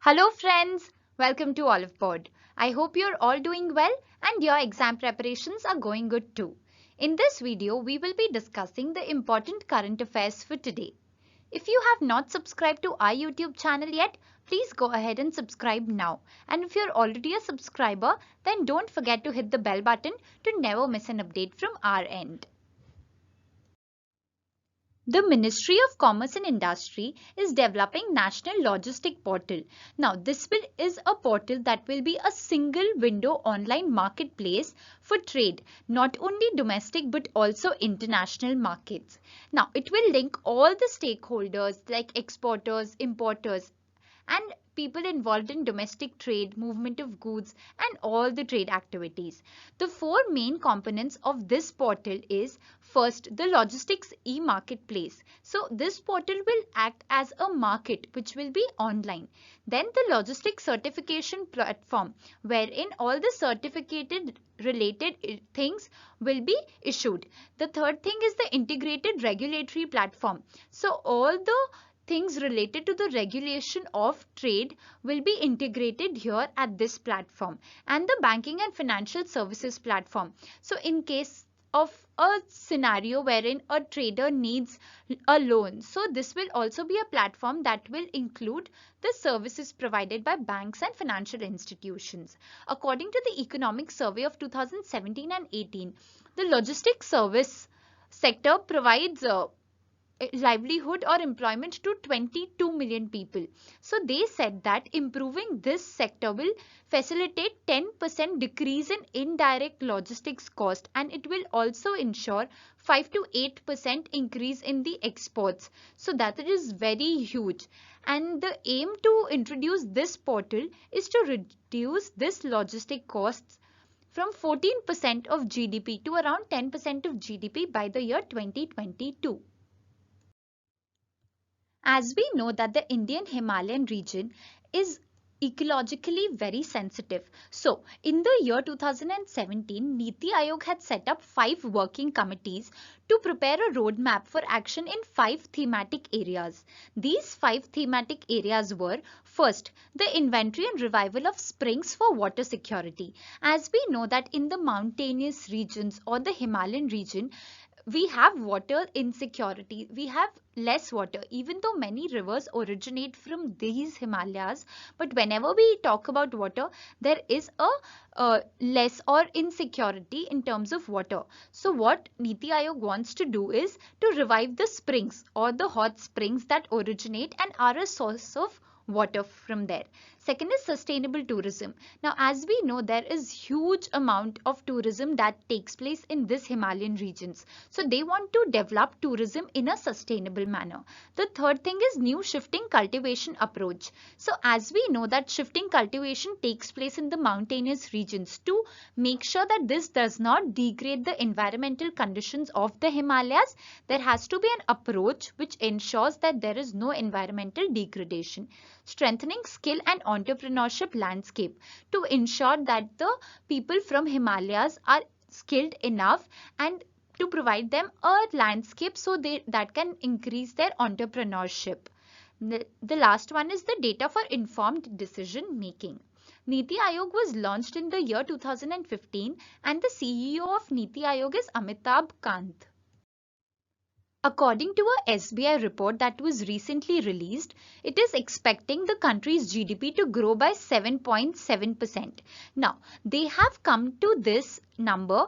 Hello friends, welcome to Oliveboard. I hope you're all doing well and your exam preparations are going good too. In this video, we will be discussing the important current affairs for today. If you have not subscribed to our YouTube channel yet, please go ahead and subscribe now. And if you're already a subscriber, then don't forget to hit the bell button to never miss an update from our end. The Ministry of Commerce and Industry is developing National Logistic Portal. Now, is a portal that will be a single window online marketplace for trade, not only domestic but also international markets. Now, it will link all the stakeholders like exporters, importers, and people involved in domestic trade, movement of goods, and all the trade activities. The four main components of this portal is first, the logistics e-marketplace. So this portal will act as a market which will be online. Then the logistics certification platform, wherein all the certificated related things will be issued. The third thing is the integrated regulatory platform. So all the things related to the regulation of trade will be integrated here at this platform, and the banking and financial services platform. So in case of a scenario wherein a trader needs a loan, so this will also be a platform that will include the services provided by banks and financial institutions. According to the economic survey of 2017 and 18, the logistics service sector provides livelihood or employment to 22 million people. So they said that improving this sector will facilitate 10% decrease in indirect logistics cost, and it will also ensure 5 to 8% increase in the exports. So that is very huge. And the aim to introduce this portal is to reduce this logistic costs from 14% of GDP to around 10% of GDP by the year 2022. As we know that the Indian Himalayan region is ecologically very sensitive. So, in the year 2017, Niti Aayog had set up 5 working committees to prepare a roadmap for action in 5 thematic areas. These 5 thematic areas were first, the inventory and revival of springs for water security. As we know that in the mountainous regions or the Himalayan region, we have water insecurity, we have less water, even though many rivers originate from these Himalayas. But whenever we talk about water, there is a less or insecurity in terms of water. So what Niti Aayog wants to do is to revive the springs or the hot springs that originate and are a source of water from there. Second is sustainable tourism. Now, as we know, there is huge amount of tourism that takes place in this Himalayan regions. So they want to develop tourism in a sustainable manner. The third thing is new shifting cultivation approach. So as we know that shifting cultivation takes place in the mountainous regions, to make sure that this does not degrade the environmental conditions of the Himalayas, there has to be an approach which ensures that there is no environmental degradation. Strengthening skill and entrepreneurship landscape, to ensure that the people from Himalayas are skilled enough and to provide them a landscape so that can increase their entrepreneurship. The last one is the data for informed decision making. Niti Aayog was launched in the year 2015 and the CEO of Niti Aayog is Amitabh Kant. According to a SBI report that was recently released, it is expecting the country's GDP to grow by 7.7%. Now, they have come to this number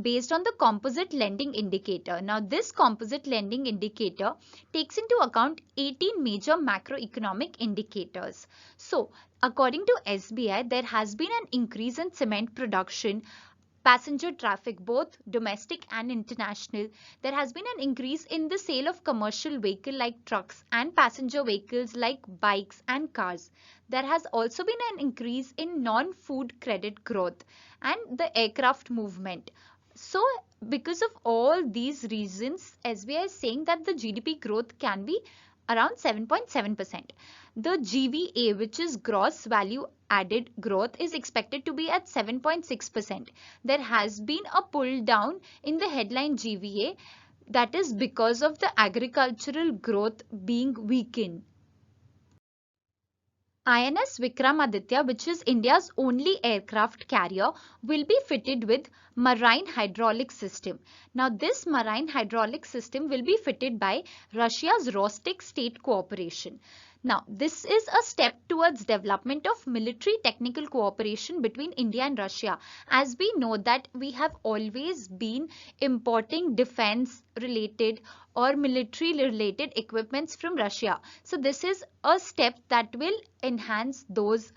based on the composite lending indicator. Now, this composite lending indicator takes into account 18 major macroeconomic indicators. So, according to SBI, there has been an increase in cement production, passenger traffic, both domestic and international. There has been an increase in the sale of commercial vehicle like trucks and passenger vehicles like bikes and cars. There has also been an increase in non-food credit growth and the aircraft movement. So because of all these reasons, SBI is saying that the GDP growth can be around 7.7%. The GVA, which is gross value added growth, is expected to be at 7.6%. There has been a pull down in the headline GVA, that is because of the agricultural growth being weakened. INS Vikramaditya, which is India's only aircraft carrier, will be fitted with marine hydraulic system. Now this marine hydraulic system will be fitted by Russia's Rostic state cooperation. Now this is a step towards development of military technical cooperation between India and Russia. As we know that we have always been importing defense related or military related equipments from Russia. So this is a step that will enhance those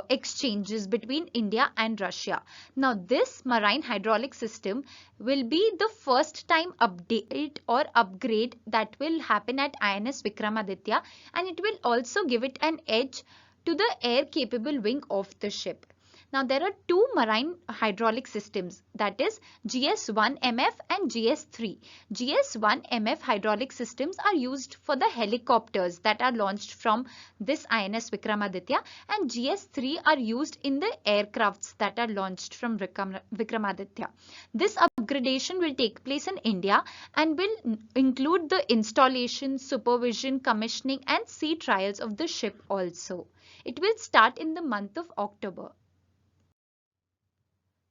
exchanges between India and Russia. Now this marine hydraulic system will be the first time update or upgrade that will happen at INS Vikramaditya, and it will also give it an edge to the air capable wing of the ship. Now there are two marine hydraulic systems, that is GS1MF and GS3. GS1MF hydraulic systems are used for the helicopters that are launched from this INS Vikramaditya, and GS3 are used in the aircrafts that are launched from Vikramaditya. This upgradation will take place in India and will include the installation, supervision, commissioning and sea trials of the ship also. It will start in the month of October.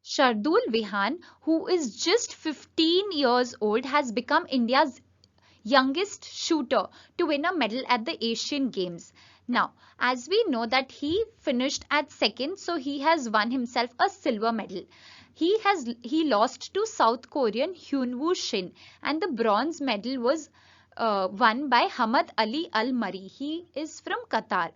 Shardul Vihan, who is just 15 years old, has become India's youngest shooter to win a medal at the Asian Games. Now, as we know that he finished at second, so he has won himself a silver medal. He lost to South Korean Hyunwoo Shin, and the bronze medal was won by Hamad Ali Al Mari. He is from Qatar.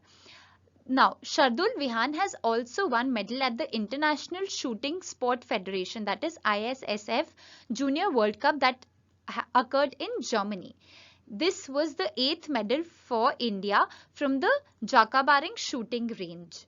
Now, Shardul Vihan has also won medal at the International Shooting Sport Federation, that is ISSF Junior World Cup that occurred in Germany. This was the 8th medal for India from the Jakabaring shooting range.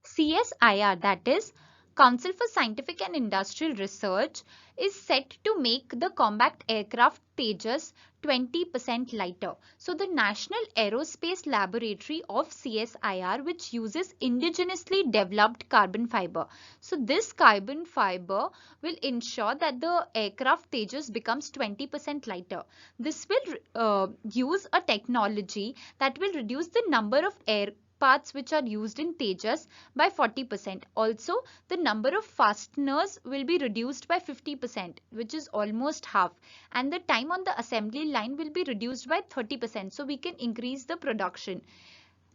CSIR, that is Council for Scientific and Industrial Research, is set to make the combat aircraft Tejas 20% lighter. So the National Aerospace Laboratory of CSIR, which uses indigenously developed carbon fiber. So this carbon fiber will ensure that the aircraft Tejas becomes 20% lighter. This will use a technology that will reduce the number of air parts which are used in Tejas by 40%. Also, the number of fasteners will be reduced by 50%, which is almost half. And the time on the assembly line will be reduced by 30%. So we can increase the production.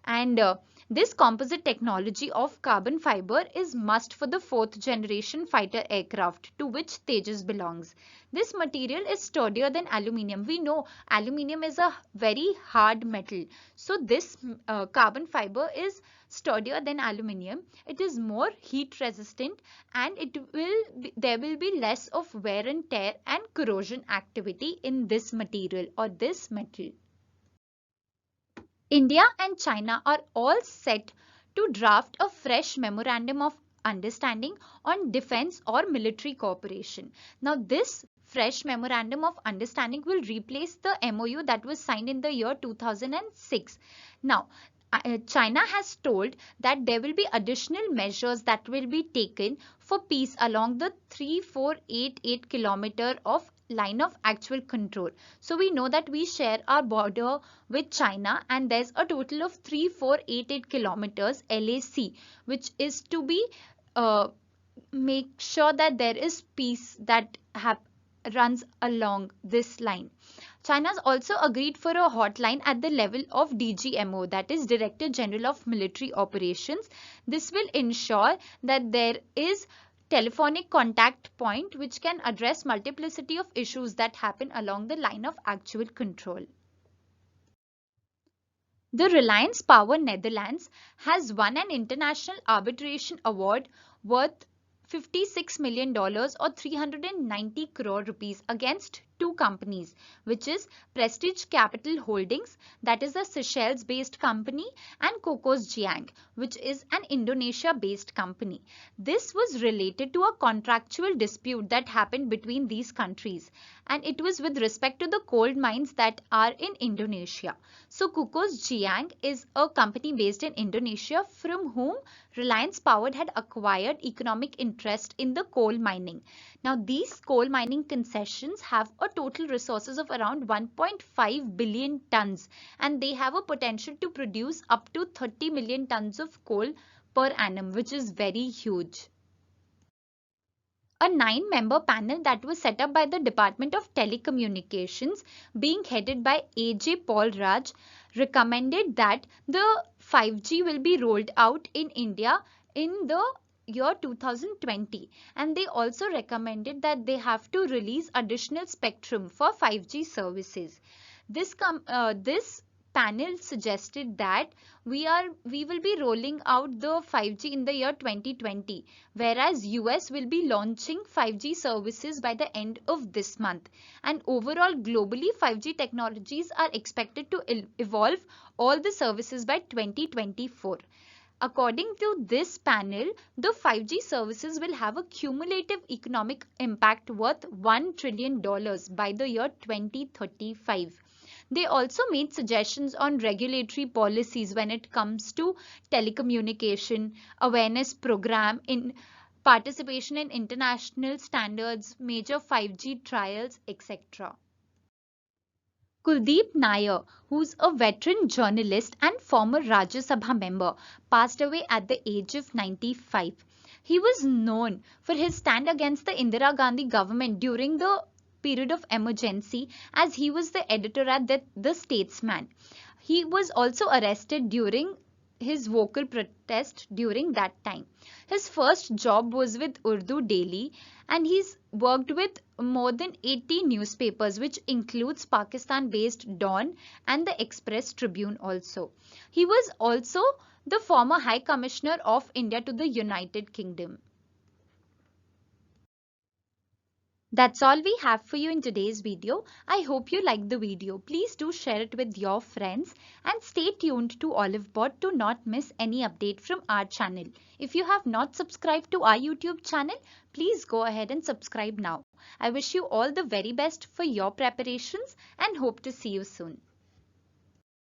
And this composite technology of carbon fiber is must for the 4th generation fighter aircraft to which Tejas belongs. This material is sturdier than aluminium. We know aluminium is a very hard metal. So this carbon fiber is sturdier than aluminium. It is more heat resistant, and there will be less of wear and tear and corrosion activity in this material or this metal. India and China are all set to draft a fresh memorandum of understanding on defense or military cooperation. Now this fresh memorandum of understanding will replace the MOU that was signed in the year 2006. Now China has told that there will be additional measures that will be taken for peace along the 3488 kilometer of line of actual control. So we know that we share our border with China, and there's a total of 3488 kilometers LAC, which is to be make sure that there is peace that runs along this line. China has also agreed for a hotline at the level of DGMO, that is Director General of Military Operations. This will ensure that there is telephonic contact point which can address multiplicity of issues that happen along the line of actual control. The Reliance Power Netherlands has won an international arbitration award worth $56 million or 390 crore rupees against two companies, which is Prestige Capital Holdings, that is a Seychelles-based company, and Cocos Jiang, which is an Indonesia-based company. This was related to a contractual dispute that happened between these countries, and it was with respect to the coal mines that are in Indonesia. So Cocos Jiang is a company based in Indonesia from whom Reliance Power had acquired economic interest in the coal mining. Now these coal mining concessions have a a total resources of around 1.5 billion tons, and they have a potential to produce up to 30 million tons of coal per annum, which is very huge. A 9-member panel that was set up by the Department of Telecommunications, being headed by A.J. Paul Raj, recommended that the 5G will be rolled out in India in the year 2020, and they also recommended that they have to release additional spectrum for 5G services. This panel suggested that we will be rolling out the 5G in the year 2020, whereas US will be launching 5G services by the end of this month. And overall, globally, 5G technologies are expected to evolve all the services by 2024. According to this panel, the 5G services will have a cumulative economic impact worth $1 trillion by the year 2035. They also made suggestions on regulatory policies when it comes to telecommunication, awareness program, in participation in international standards, major 5G trials, etc. Kuldeep Nair, who's a veteran journalist and former Rajya Sabha member, passed away at the age of 95. He was known for his stand against the Indira Gandhi government during the period of emergency, as he was the editor at the Statesman. He was also arrested during his vocal protest during that time. His first job was with Urdu Daily, and he's worked with more than 80 newspapers, which includes Pakistan-based Dawn and the Express Tribune also. He was also the former High Commissioner of India to the United Kingdom. That's all we have for you in today's video. I hope you liked the video. Please do share it with your friends and stay tuned to Oliveboard to not miss any update from our channel. If you have not subscribed to our YouTube channel, please go ahead and subscribe now. I wish you all the very best for your preparations and hope to see you soon.